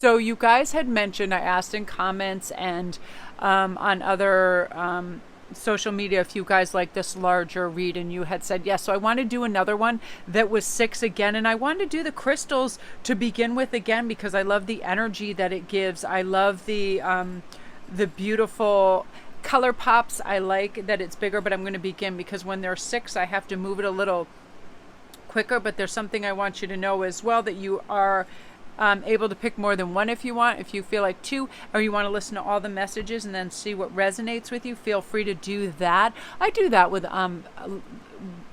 So you guys had mentioned, I asked in comments and on other social media if you guys like this larger read, and you had said yes. So I want to do another one that was 6 again, and I wanted to do the crystals to begin with again because I love the energy that it gives. I love the beautiful color pops. I like that it's bigger, but I'm going to begin because when there's 6, I have to move it a little quicker. But there's something I want you to know as well, that you are able to pick more than one if you want. If you feel like 2, or you want to listen to all the messages and then see what resonates with you, feel free to do that. I do that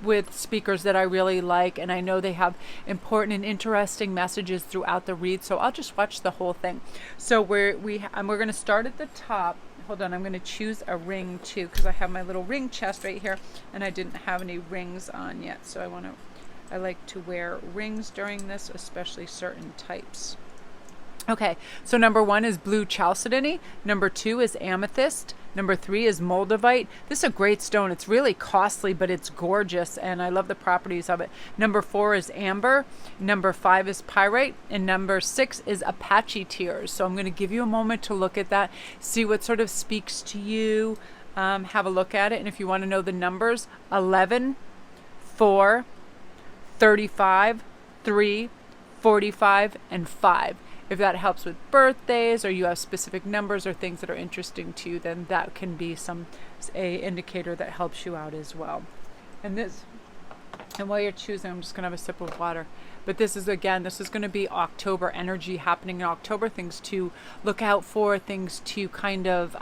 with speakers that I really like, and I know they have important and interesting messages throughout the read, so I'll just watch the whole thing. So we're going to start at the top. Hold on, I'm going to choose a ring too because I have my little ring chest right here and I didn't have any rings on yet, so I like to wear rings during this, especially certain types. Okay, so number 1 is blue chalcedony. Number 2 is amethyst. Number 3 is Moldavite. This is a great stone. It's really costly, but it's gorgeous, and I love the properties of it. Number 4 is amber. Number 5 is pyrite. And number 6 is Apache tears. So I'm going to give you a moment to look at that, see what sort of speaks to you. Have a look at it, and if you want to know the numbers, 11, 4, 35, 3, 45, and 5. If that helps with birthdays, or you have specific numbers or things that are interesting to you, then that can be a indicator that helps you out as well. And while you're choosing, I'm just going to have a sip of water. But this is going to be October energy happening in October. Things to look out for, things to kind of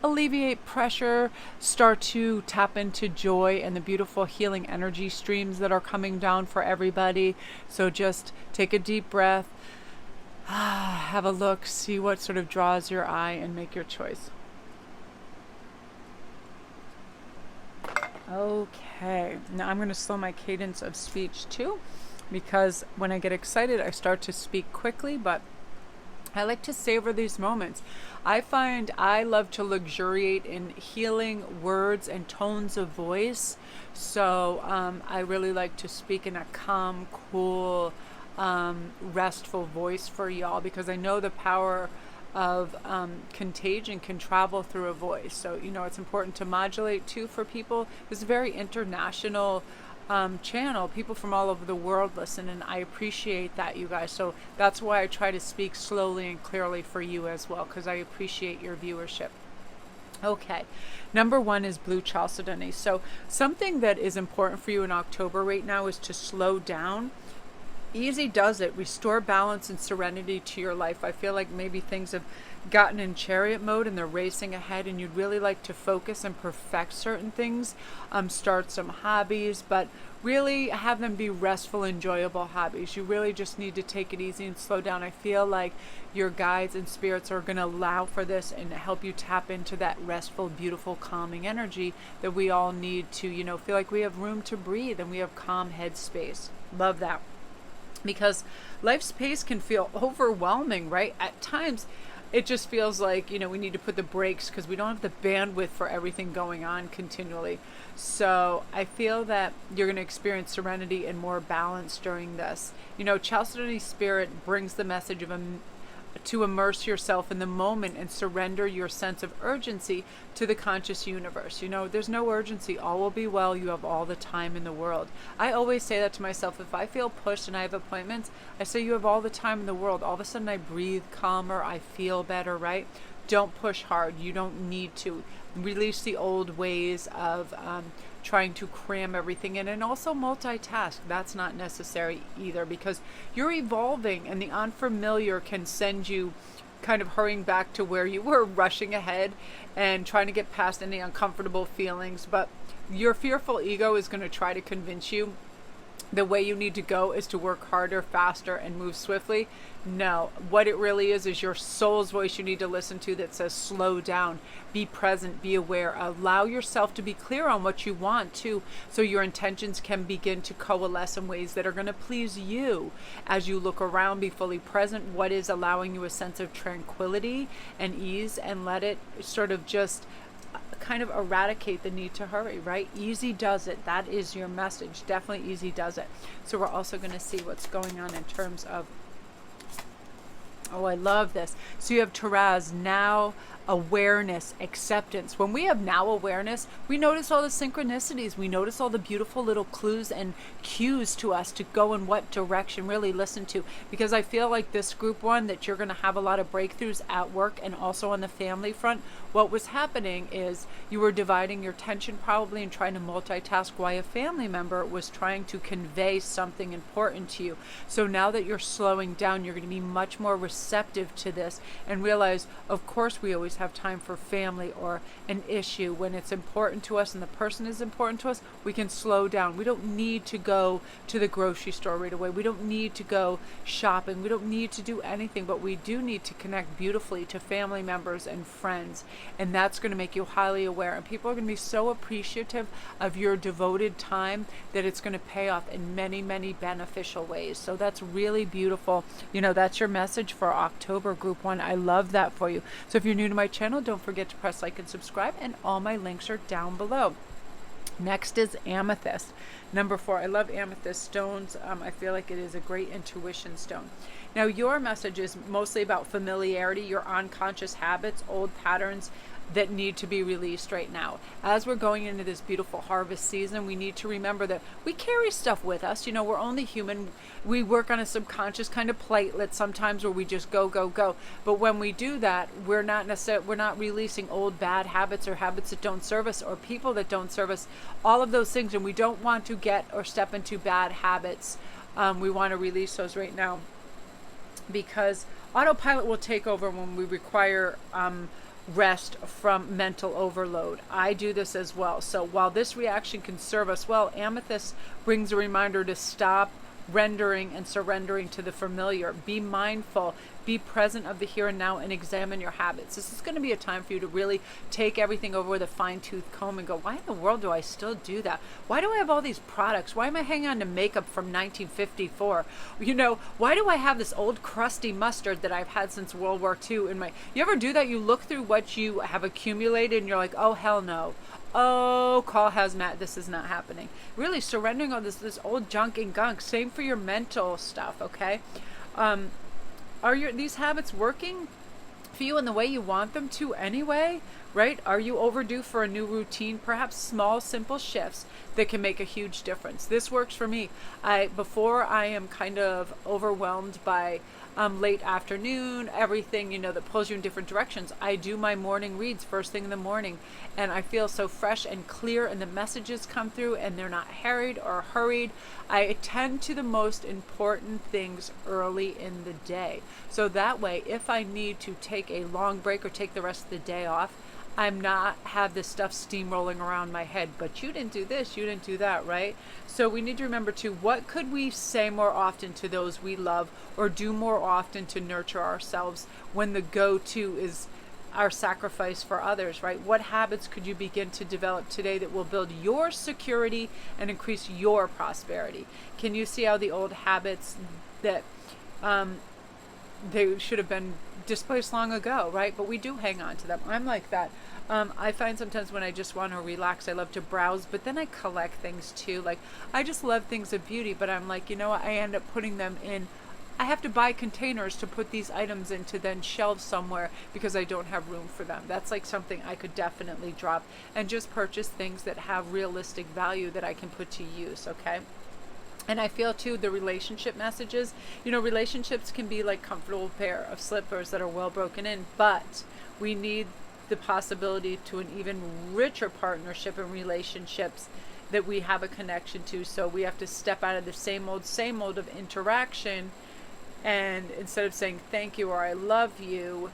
alleviate pressure, start to tap into joy and the beautiful healing energy streams that are coming down for everybody. So just take a deep breath, have a look, see what sort of draws your eye, and make your choice. Okay, now I'm going to slow my cadence of speech too, because when I get excited, I start to speak quickly, but I like to savor these moments. I find I love to luxuriate in healing words and tones of voice, so I really like to speak in a calm, cool, restful voice for y'all, because I know the power of contagion can travel through a voice. So, it's important to modulate too for people. It's a very international channel. People from all over the world listen, and I appreciate that, you guys. So that's why I try to speak slowly and clearly for you as well, because I appreciate your viewership. Okay, number 1 is blue chalcedony. So something that is important for you in October right now is to slow down. Easy does it. Restore balance and serenity to your life. I feel like maybe things have gotten in chariot mode and they're racing ahead, and you'd really like to focus and perfect certain things, start some hobbies, but really have them be restful, enjoyable hobbies. You really just need to take it easy and slow down. I feel like your guides and spirits are going to allow for this and help you tap into that restful, beautiful, calming energy that we all need to, feel like we have room to breathe and we have calm head space. Love that. Because life's pace can feel overwhelming, right? At times, it just feels like, we need to put the brakes because we don't have the bandwidth for everything going on continually. So I feel that you're going to experience serenity and more balance during this. Chalcedony spirit brings the message of to immerse yourself in the moment and surrender your sense of urgency to the conscious universe. There's no urgency. All will be well. You have all the time in the world. I always say that to myself. If I feel pushed and I have appointments, I say you have all the time in the world. All of a sudden I breathe calmer. I feel better, right? Don't push hard. You don't need to. Release the old ways of trying to cram everything in, and also multitask. That's not necessary either, because you're evolving and the unfamiliar can send you kind of hurrying back to where you were, rushing ahead and trying to get past any uncomfortable feelings. But your fearful ego is going to try to convince you the way you need to go is to work harder, faster, and move swiftly. No, what it really is your soul's voice you need to listen to that says slow down, be present, be aware, allow yourself to be clear on what you want to, so your intentions can begin to coalesce in ways that are going to please you. As you look around, be fully present, what is allowing you a sense of tranquility and ease, and let it sort of just kind of eradicate the need to hurry, right? Easy does it. That is your message. Definitely easy does it. So we're also going to see what's going on in terms of Oh, I love this. So you have Taraz, now awareness, acceptance. When we have now awareness, we notice all the synchronicities. We notice all the beautiful little clues and cues to us to go in what direction, really listen to. Because I feel like this group one, that you're going to have a lot of breakthroughs at work and also on the family front. What was happening is you were dividing your attention probably and trying to multitask while a family member was trying to convey something important to you. So now that you're slowing down, you're going to be much more receptive to this and realize, of course, we always have time for family or an issue. When it's important to us and the person is important to us, we can slow down. We don't need to go to the grocery store right away. We don't need to go shopping. We don't need to do anything, but we do need to connect beautifully to family members and friends. And that's going to make you highly aware. And people are going to be so appreciative of your devoted time that it's going to pay off in many, many beneficial ways. So that's really beautiful. That's your message for October group one. I love that for you. So if you're new to my channel, don't forget to press like and subscribe, and all my links are down below. Next is Amethyst. Number 4. I love amethyst stones. I feel like it is a great intuition stone. Now, your message is mostly about familiarity, your unconscious habits, old patterns that need to be released right now. As we're going into this beautiful harvest season, we need to remember that we carry stuff with us. We're only human. We work on a subconscious kind of platelet sometimes where we just go, go, go. But when we do that, we're not releasing old bad habits or habits that don't serve us or people that don't serve us, all of those things. And we don't want to get or step into bad habits. We want to release those right now, because autopilot will take over when we require rest from mental overload. I do this as well. So while this reaction can serve us well, amethyst brings a reminder to stop rendering and surrendering to the familiar. Be mindful, be present of the here and now, and examine your habits. This is going to be a time for you to really take everything over with a fine-tooth comb and go, why in the world do I still do that? Why do I have all these products? Why am I hanging on to makeup from 1954? Why do I have this old crusty mustard that I've had since World War II in my... You ever do that? You look through what you have accumulated and you're like, oh, hell no. Oh, call hazmat, this is not happening. Really surrendering all this old junk and gunk. Same for your mental stuff, okay? Are these habits working for you in the way you want them to anyway, right? Are you overdue for a new routine? Perhaps small, simple shifts that can make a huge difference. This works for me. Before I am kind of overwhelmed by late afternoon, everything, that pulls you in different directions, I do my morning reads first thing in the morning, and I feel so fresh and clear, and the messages come through and they're not harried or hurried. I attend to the most important things early in the day. So that way, if I need to take a long break or take the rest of the day off, I'm not have this stuff steamrolling around my head. But you didn't do this, you didn't do that, right? So we need to remember too, what could we say more often to those we love, or do more often to nurture ourselves when the go-to is our sacrifice for others, right? What habits could you begin to develop today that will build your security and increase your prosperity? Can you see how the old habits that they should have been displaced long ago, right? But we do hang on to them. I'm like that. I find sometimes when I just want to relax, I love to browse, but then I collect things too. Like, I just love things of beauty, but I'm like, I end up putting them in. I have to buy containers to put these items in to then shelve somewhere because I don't have room for them. That's like something I could definitely drop and just purchase things that have realistic value that I can put to use, okay? And I feel too, the relationship messages, relationships can be like comfortable pair of slippers that are well broken in, but we need the possibility to an even richer partnership and relationships that we have a connection to. So we have to step out of the same old of interaction, and instead of saying thank you or I love you,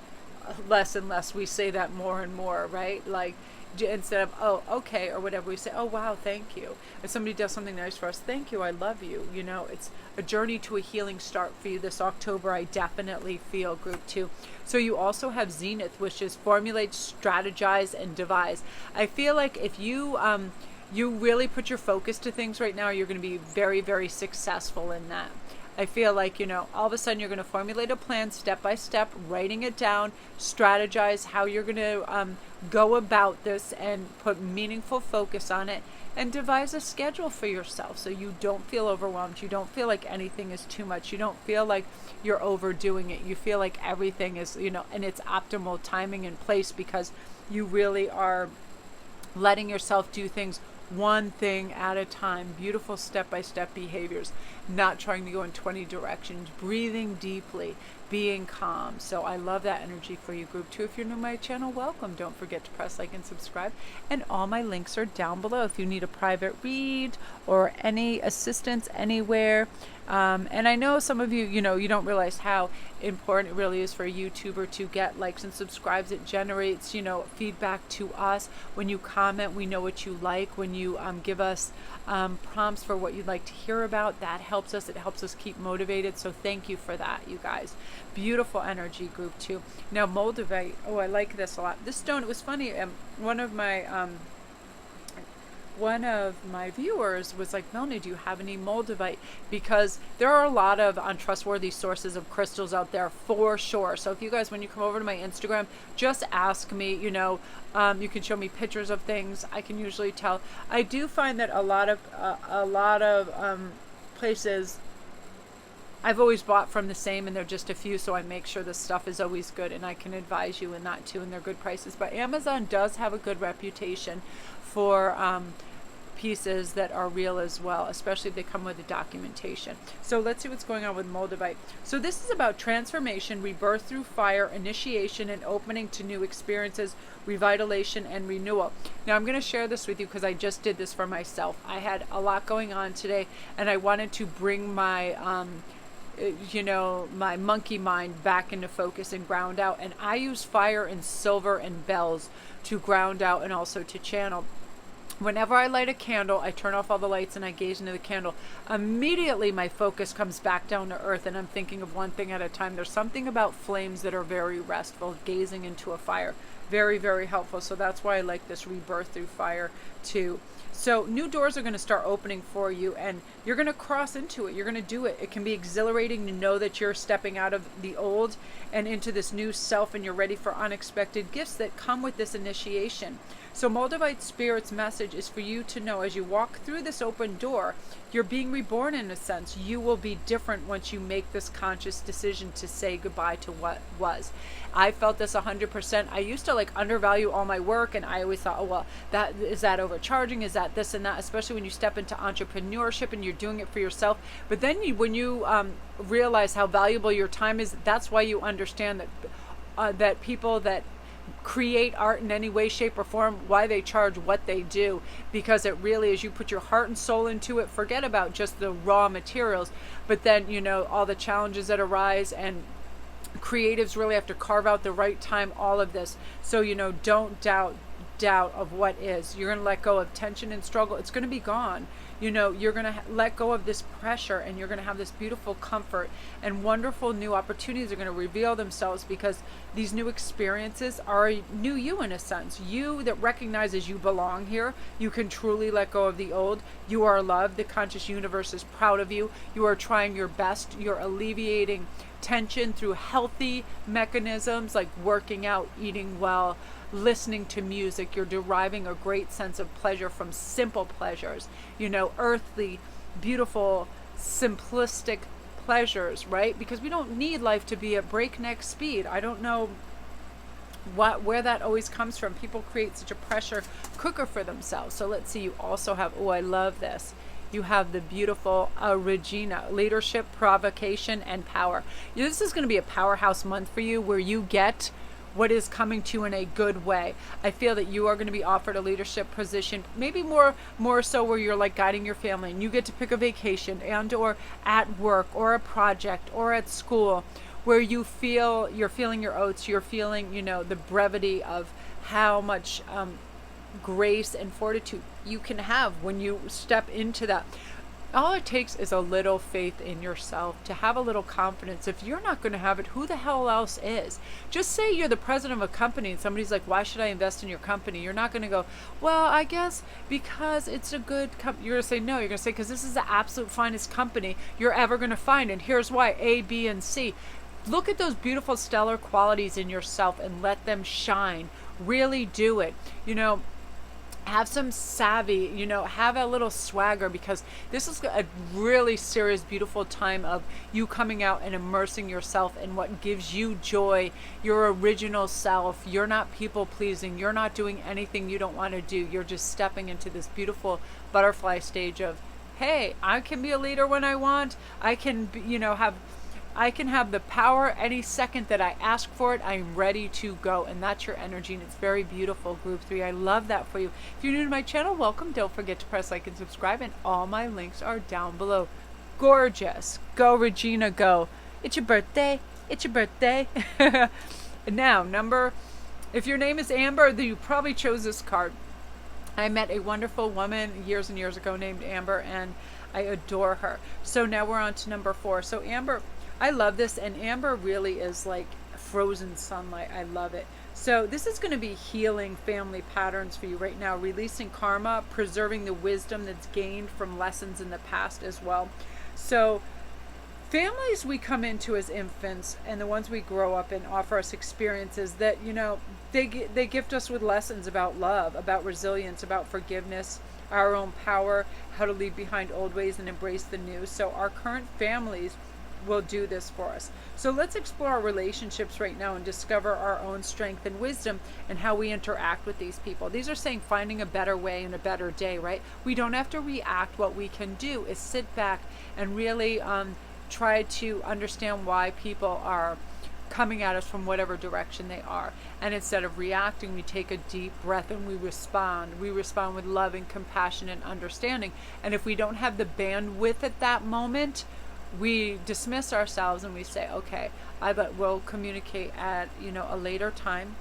less and less we say that more and more, right? Like, instead of oh okay or whatever, we say oh wow, thank you. If somebody does something nice for us, thank you, I love you. It's a journey to a healing start for you this October. I definitely feel group 2. So you also have Zenith, which is formulate, strategize, and devise. I feel like if you you really put your focus to things right now, you're going to be very, very successful in that. I feel like, all of a sudden you're going to formulate a plan step by step, writing it down, strategize how you're going to go about this and put meaningful focus on it, and devise a schedule for yourself so you don't feel overwhelmed. You don't feel like anything is too much. You don't feel like you're overdoing it. You feel like everything is, in its optimal timing and place, because you really are letting yourself do things one thing at a time. Beautiful step-by-step behaviors, not trying to go in 20 directions, breathing deeply, being calm. So I love that energy for you, group 2. If you're new to my channel, welcome. Don't forget to press like and subscribe, and all my links are down below if you need a private read or any assistance anywhere. And I know some of you, you don't realize how important it really is for a YouTuber to get likes and subscribes. It generates, feedback to us. When you comment, we know what you like. When you give us prompts for what you'd like to hear about, that helps us. It helps us keep motivated. So thank you for that, you guys. Beautiful energy, group 2. Now, Moldavite. Oh, I like this a lot. This stone, it was funny. One of my viewers was like, Melanie, do you have any Moldavite? Because there are a lot of untrustworthy sources of crystals out there, for sure. So if you guys, when you come over to my Instagram, just ask me, you can show me pictures of things. I can usually tell. I do find that a lot of places I've always bought from the same, and they're just a few, so I make sure the stuff is always good, and I can advise you in that too, and they're good prices. But Amazon does have a good reputation for pieces that are real as well, especially if they come with the documentation. So let's see what's going on with Moldavite. So this is about transformation, rebirth through fire, initiation and opening to new experiences, revitalization and renewal. Now I'm going to share this with you because I just did this for myself. I had a lot going on today, and I wanted to bring my my monkey mind back into focus and ground out, and I use fire and silver and bells to ground out and also to channel. Whenever I light a candle, I turn off all the lights and I gaze into the candle. Immediately my focus comes back down to earth, and I'm thinking of one thing at a time. There's something about flames that are very restful, gazing into a fire. Very, very helpful. So that's why I like this rebirth through fire too. So new doors are going to start opening for you, and you're going to cross into it. You're going to do it. It can be exhilarating to know that you're stepping out of the old and into this new self, and you're ready for unexpected gifts that come with this initiation. So Moldavite Spirit's message is for you to know, as you walk through this open door, you're being reborn in a sense. You will be different once you make this conscious decision to say goodbye to what was. I felt this 100%. I used to undervalue all my work, and I always thought, oh, well, that overcharging? Is that this and that? Especially when you step into entrepreneurship and you're doing it for yourself. But then when you realize how valuable your time is, that's why you understand that people that create art in any way, shape, or form, why they charge what they do, because it really is, you put your heart and soul into it. Forget about just the raw materials, but then all the challenges that arise, and creatives really have to carve out the right time, all of this. So don't doubt of what is. You're going to let go of tension and struggle. It's going to be gone. You're going to let go of this pressure, and you're going to have this beautiful comfort, and wonderful new opportunities are going to reveal themselves, because these new experiences are a new you in a sense. You that recognizes you belong here. You can truly let go of the old. You are loved. The conscious universe is proud of you. You are trying your best. You're alleviating tension through healthy mechanisms like working out, eating well, listening to music. You're deriving a great sense of pleasure from simple pleasures, earthly, beautiful, simplistic pleasures, right? Because we don't need life to be at breakneck speed. I don't know where that always comes from. People create such a pressure cooker for themselves. So let's see, you also have, oh, I love this. You have the beautiful Regina, leadership, provocation, and power. This is going to be a powerhouse month for you, where you get what is coming to you in a good way. I feel that you are going to be offered a leadership position, maybe more so where you're guiding your family, and you get to pick a vacation, and or at work or a project or at school, where you're feeling your oats, you're feeling the brevity of how much grace and fortitude you can have when you step into that. All it takes is a little faith in yourself, to have a little confidence. If you're not going to have it, who the hell else is? Just say you're the president of a company and somebody's like, why should I invest in your company? You're not going to go, well, I guess because it's a good company. You're going to say, no, you're going to say, because this is the absolute finest company you're ever going to find. And here's why: A, B, and C. Look at those beautiful stellar qualities in yourself and let them shine. Really do it. Have some savvy, have a little swagger, because this is a really serious, beautiful time of you coming out and immersing yourself in what gives you joy, your original self. You're not people pleasing. You're not doing anything you don't want to do. You're just stepping into this beautiful butterfly stage of, hey, I can be a leader when I want. I can have the power any second that I ask for it. I'm ready to go. And that's your energy. And it's very beautiful, Group 3. I love that for you. If you're new to my channel, welcome. Don't forget to press like and subscribe. And all my links are down below. Gorgeous. Go, Regina, go. It's your birthday. It's your birthday. Now, if your name is Amber, then you probably chose this card. I met a wonderful woman years and years ago named Amber, and I adore her. So now we're on to number 4. So Amber, I love this, and amber really is like frozen sunlight. I love it. So this is going to be healing family patterns for you right now, releasing karma, preserving the wisdom that's gained from lessons in the past as well. So families we come into as infants, and the ones we grow up in, offer us experiences that, they gift us with lessons about love, about resilience, about forgiveness, our own power, how to leave behind old ways and embrace the new. So our current families will do this for us. So let's explore our relationships right now and discover our own strength and wisdom and how we interact with these people. These are saying finding a better way and a better day, right? We don't have to react. What we can do is sit back and really try to understand why people are coming at us from whatever direction they are. And instead of reacting, we take a deep breath and we respond. We respond with love and compassion and understanding. And if we don't have the bandwidth at that moment, we dismiss ourselves and we say, okay, we'll communicate at a later time.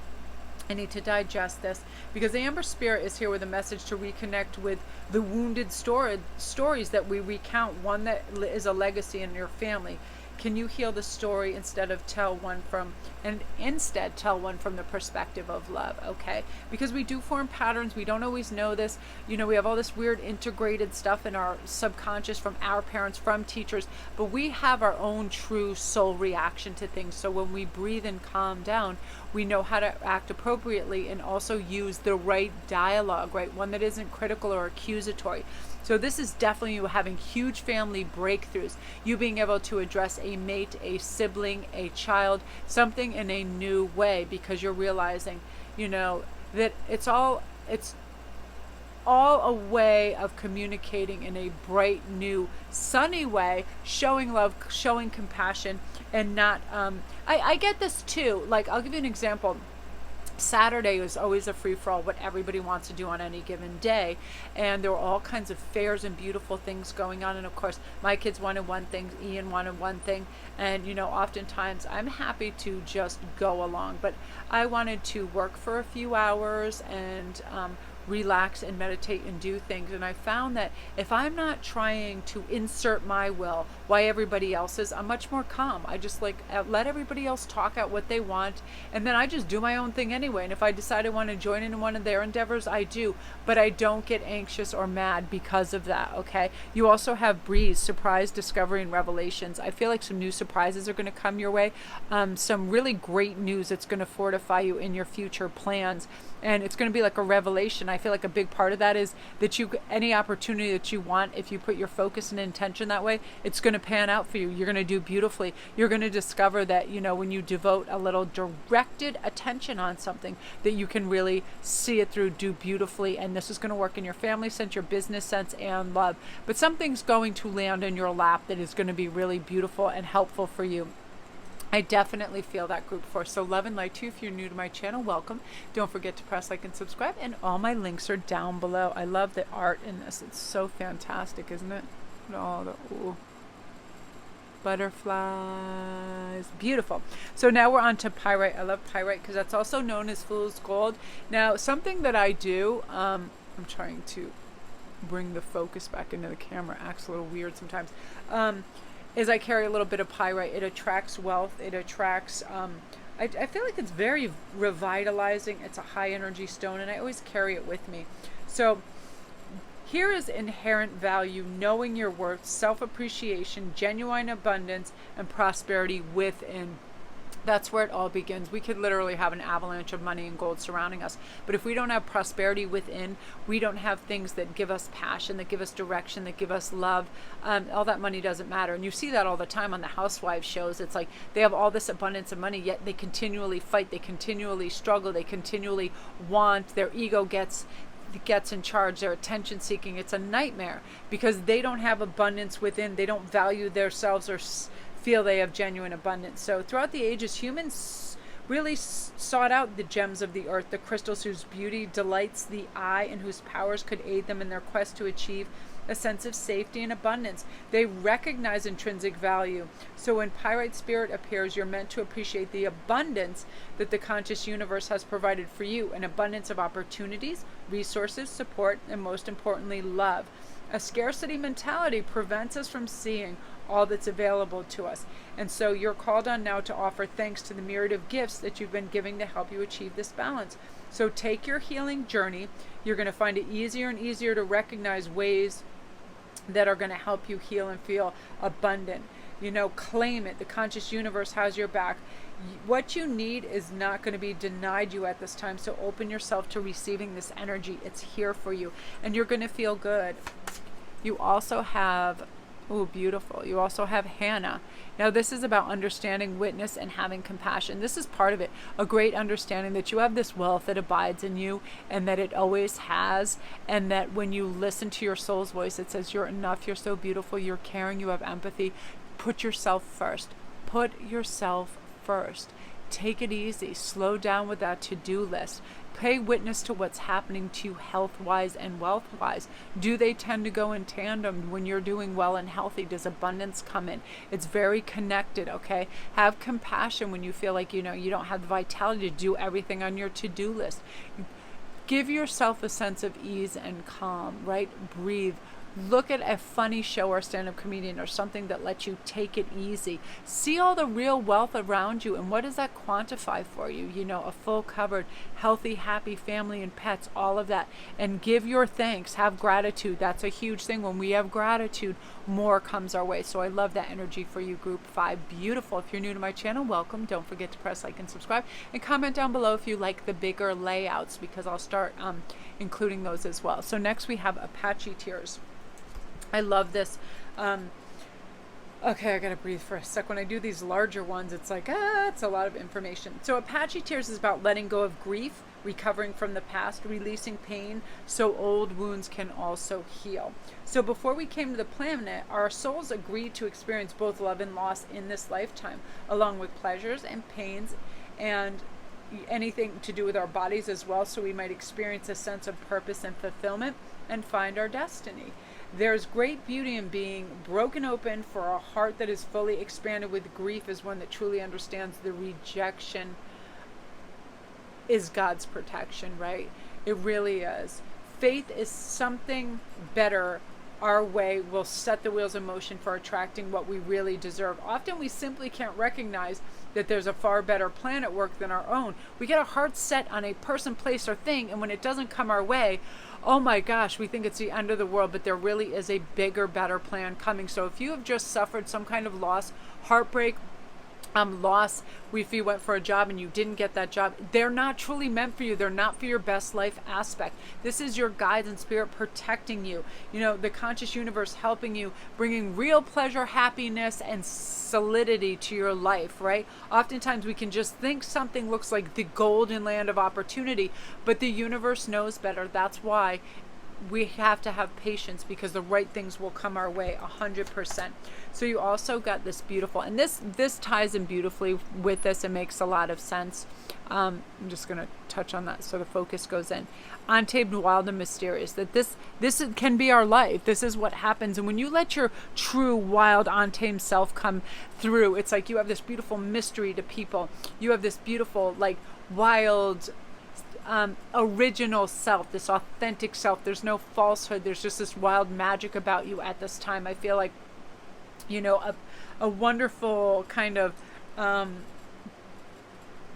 I need to digest this, because the Amber Spirit is here with a message to reconnect with the wounded stories that we recount, one that is a legacy in your family. Can you heal the story instead tell one from the perspective of love? Okay, because we do form patterns. We don't always know this. We have all this weird integrated stuff in our subconscious from our parents, from teachers, but we have our own true soul reaction to things. So when we breathe and calm down, we know how to act appropriately and also use the right dialogue, right? One that isn't critical or accusatory. So this is definitely you having huge family breakthroughs, you being able to address a mate, a sibling, a child, something in a new way, because you're realizing, that it's all a way of communicating in a bright, new, sunny way, showing love, showing compassion, and not, I get this too. Like, I'll give you an example. Saturday was always a free-for-all, what everybody wants to do on any given day, and there were all kinds of fairs and beautiful things going on. And of course my kids wanted one thing, Ian wanted one thing, and oftentimes I'm happy to just go along, but I wanted to work for a few hours and relax and meditate and do things. And I found that if I'm not trying to insert my will why everybody else is, I'm much more calm. I just let everybody else talk out what they want, and then I just do my own thing anyway. And if I decide I want to join in one of their endeavors, I do, but I don't get anxious or mad because of that. Okay, you also have breeze, surprise, discovery, and revelations. I feel like some new surprises are going to come your way, some really great news that's going to fortify you in your future plans, and it's going to be like a revelation. I feel like a big part of that is that any opportunity that you want, if you put your focus and intention that way, it's going to pan out for you. You're going to do beautifully. You're going to discover that, when you devote a little directed attention on something, that you can really see it through, do beautifully. And this is going to work in your family sense, your business sense, and love. But something's going to land in your lap that is going to be really beautiful and helpful for you. I definitely feel that, Group 4. So love and light to you. If you're new to my channel, welcome. Don't forget to press like and subscribe, and all my links are down below. I love the art in this. It's so fantastic, isn't it? Butterflies, beautiful. So now we're on to pyrite. I love pyrite because that's also known as fool's gold. Now, something that I do, I'm trying to bring the focus back into the camera. Acts a little weird sometimes. Is I carry a little bit of pyrite. It attracts wealth. It attracts, I feel like it's very revitalizing. It's a high energy stone, and I always carry it with me. So here is inherent value: knowing your worth, self-appreciation, genuine abundance, and prosperity within. That's where it all begins. We could literally have an avalanche of money and gold surrounding us. But if we don't have prosperity within, we don't have things that give us passion, that give us direction, that give us love, all that money doesn't matter. And you see that all the time on the housewives shows. It's like they have all this abundance of money, yet they continually fight, they continually struggle, they continually want, their ego gets in charge, their attention seeking. It's a nightmare because they don't have abundance within. They don't value themselves or feel they have genuine abundance. So throughout the ages, humans really sought out the gems of the earth, the crystals whose beauty delights the eye and whose powers could aid them in their quest to achieve a sense of safety and abundance. They recognize intrinsic value. So when Pyrite spirit appears, you're meant to appreciate the abundance that the conscious universe has provided for you, an abundance of opportunities, resources, support, and most importantly, love. A scarcity mentality prevents us from seeing all that's available to us. And so you're called on now to offer thanks to the myriad of gifts that you've been giving to help you achieve this balance. So take your healing journey. You're going to find it easier and easier to recognize ways that are going to help you heal and feel abundant. Claim it. The conscious universe has your back. What you need is not going to be denied you at this time. So open yourself to receiving this energy. It's here for you, and you're going to feel good. You also have, beautiful. You also have Hannah. Now this is about understanding, witness, and having compassion. This is part of it. A great understanding that you have this wealth that abides in you, and that it always has, and that when you listen to your soul's voice, it says you're enough, you're so beautiful, you're caring, you have empathy. Put yourself first. Put yourself first. Take it easy. Slow down with that to-do list. Pay witness to what's happening to you health-wise and wealth-wise. Do they tend to go in tandem? When you're doing well and healthy, does abundance come in? It's very connected, okay? Have compassion when you feel like, you don't have the vitality to do everything on your to-do list. Give yourself a sense of ease and calm, right? Breathe. Look at a funny show or stand-up comedian or something that lets you take it easy. See all the real wealth around you, and what does that quantify for you? A full covered, healthy, happy family and pets, all of that. And give your thanks. Have gratitude. That's a huge thing. When we have gratitude, more comes our way. So I love that energy for you, Group 5. Beautiful. If you're new to my channel, welcome. Don't forget to press like and subscribe. And comment down below if you like the bigger layouts, because I'll start including those as well. So next we have Apache tears. I love this. Okay, I gotta breathe for a sec. When I do these larger ones, it's like, it's a lot of information. So Apache tears is about letting go of grief, recovering from the past, releasing pain, so old wounds can also heal. So before we came to the planet, our souls agreed to experience both love and loss in this lifetime, along with pleasures and pains, and anything to do with our bodies as well, so we might experience a sense of purpose and fulfillment and find our destiny. There's great beauty in being broken open, for a heart that is fully expanded with grief is one that truly understands the rejection is God's protection, right? It really is. Faith is something better. Our way will set the wheels in motion for attracting what we really deserve. Often we simply can't recognize that there's a far better plan at work than our own. We get our hearts set on a person, place, or thing, and when it doesn't come our way, oh my gosh, we think it's the end of the world, but there really is a bigger, better plan coming. So if you have just suffered some kind of loss, heartbreak, loss, if you went for a job and you didn't get that job, they're not truly meant for you. They're not for your best life aspect. This is your guides and spirit protecting you. The conscious universe helping you, bringing real pleasure, happiness, and solidity to your life, right? Oftentimes we can just think something looks like the golden land of opportunity, but the universe knows better. That's why we have to have patience, because the right things will come our way 100%. So you also got this beautiful, and this ties in beautifully with this and makes a lot of sense. I'm just going to touch on that so the focus goes in. Untamed, wild, and mysterious. That this can be our life. This is what happens. And when you let your true, wild, untamed self come through, it's like you have this beautiful mystery to people. You have this beautiful, wild, original self, this authentic self. There's no falsehood. There's just this wild magic about you at this time. I feel like, you know, a wonderful kind of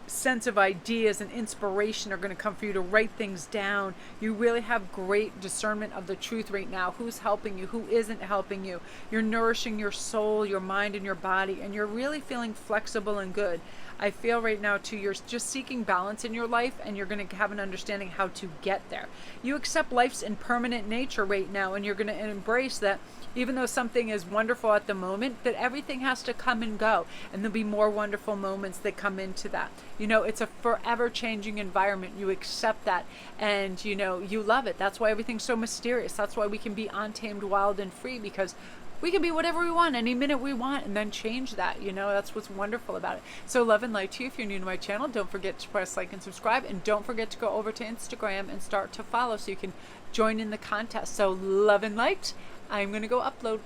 sense of ideas and inspiration are going to come for you to write things down. You really have great discernment of the truth right now. Who's helping you? Who isn't helping you? You're nourishing your soul, your mind, and your body, and you're really feeling flexible and good. I feel right now too, you're just seeking balance in your life, and you're going to have an understanding how to get there. You accept life's impermanent nature right now, and you're going to embrace that even though something is wonderful at the moment, that everything has to come and go, and there'll be more wonderful moments that come into that. You know, it's a forever changing environment. You accept that, and you know, you love it. That's why everything's so mysterious. That's why we can be untamed, wild, and free, because we can be whatever we want any minute we want, and then change that. You know, that's what's wonderful about it. So love and light to you. If you're new to my channel, don't forget to press like and subscribe, and don't forget to go over to Instagram and start to follow so you can join in the contest. So love and light. I'm going to go upload.